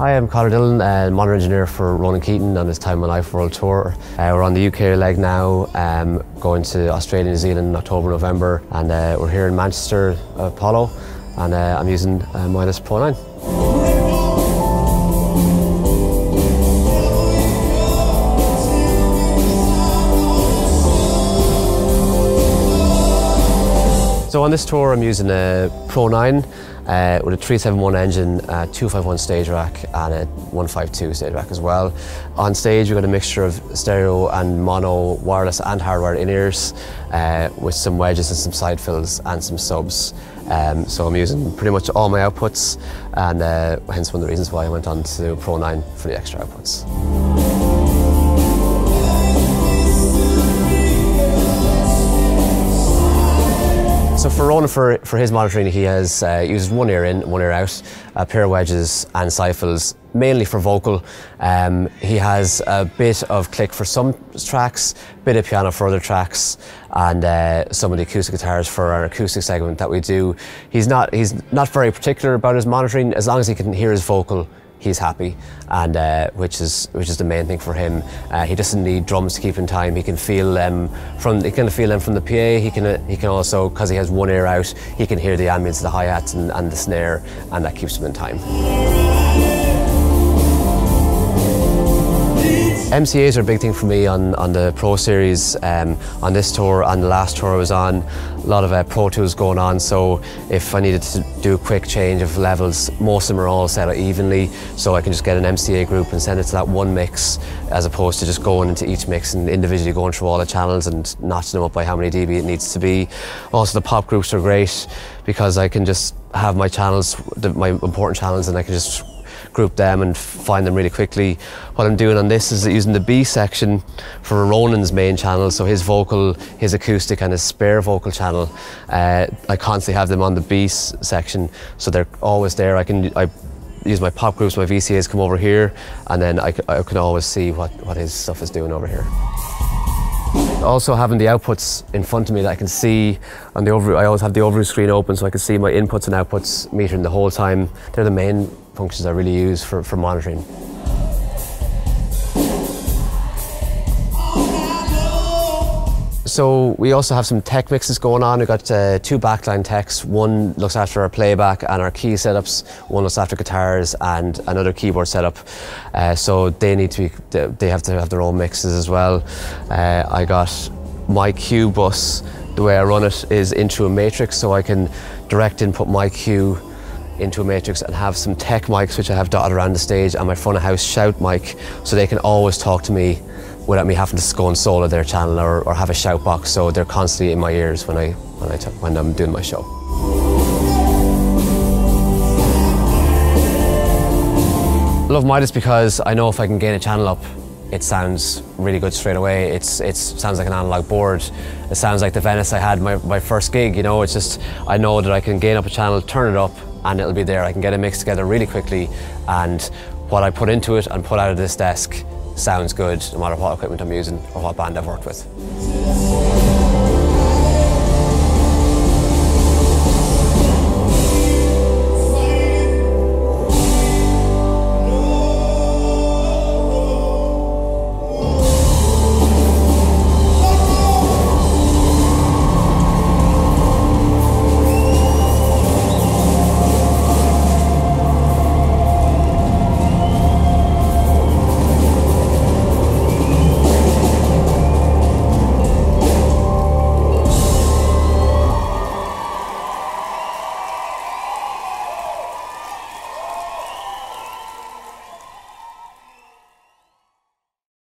Hi, I'm Conor Dillon, monitor engineer for Roan and Keating on this Time of My Life World Tour. We're on the UK leg now, going to Australia, New Zealand in October, November, and we're here in Manchester, Apollo, and I'm using Midas PRO9. So on this tour I'm using a PRO9 with a 371 engine, 251 stage rack and a 152 stage rack as well. On stage we've got a mixture of stereo and mono, wireless and hardwired in-ears with some wedges and some side fills and some subs. So I'm using pretty much all my outputs, and hence one of the reasons why I went on to PRO9 for the extra outputs. So for Roan, for his monitoring, he has uses one ear in, one ear out, a pair of wedges and side fills, mainly for vocal. He has a bit of click for some tracks, bit of piano for other tracks, and some of the acoustic guitars for our acoustic segment that we do. He's not very particular about his monitoring. As long as he can hear his vocal, he's happy, and which is the main thing for him. He doesn't need drums to keep in time. He can feel them from the PA. He can also, because he has one ear out, he can hear the ambience of the hi-hats and the snare, and that keeps him in time. MCAs are a big thing for me on the Pro Series. On this tour and the last tour I was on, a lot of Pro Tools going on, so if I needed to do a quick change of levels, most of them are all set out evenly, so I can just get an MCA group and send it to that one mix, as opposed to just going into each mix and individually going through all the channels and notching them up by how many dB it needs to be. Also the pop groups are great because I can just have my channels, my important channels, and I can just group them and find them really quickly. What I'm doing on this is using the B section for Ronan's main channel, so his vocal, his acoustic and his spare vocal channel. I constantly have them on the B section, so they're always there. I use my pop groups, my VCAs come over here, and then I can always see what his stuff is doing over here. Also having the outputs in front of me that I can see on the overview, I always have the overview screen open so I can see my inputs and outputs metering the whole time. They're the main functions I really use for monitoring. So we also have some tech mixes going on. We've got two backline techs. One looks after our playback and our key setups. One looks after guitars and another keyboard setup. So they have to have their own mixes as well. I got my cue bus. The way I run it is into a matrix, so I can direct input my cue into a matrix and have some tech mics which I have dotted around the stage, and my front of house shout mic, so they can always talk to me without me having to go and solo their channel or have a shout box, so they're constantly in my ears when I'm doing my show. I love Midas because I know if I can gain a channel up, it sounds really good straight away. It sounds like an analog board. It sounds like the Venice I had my first gig, you know. It's just, I know that I can gain up a channel, turn it up, and it'll be there. I can get a mix together really quickly, and what I put into it and put out of this desk sounds good no matter what equipment I'm using or what band I've worked with.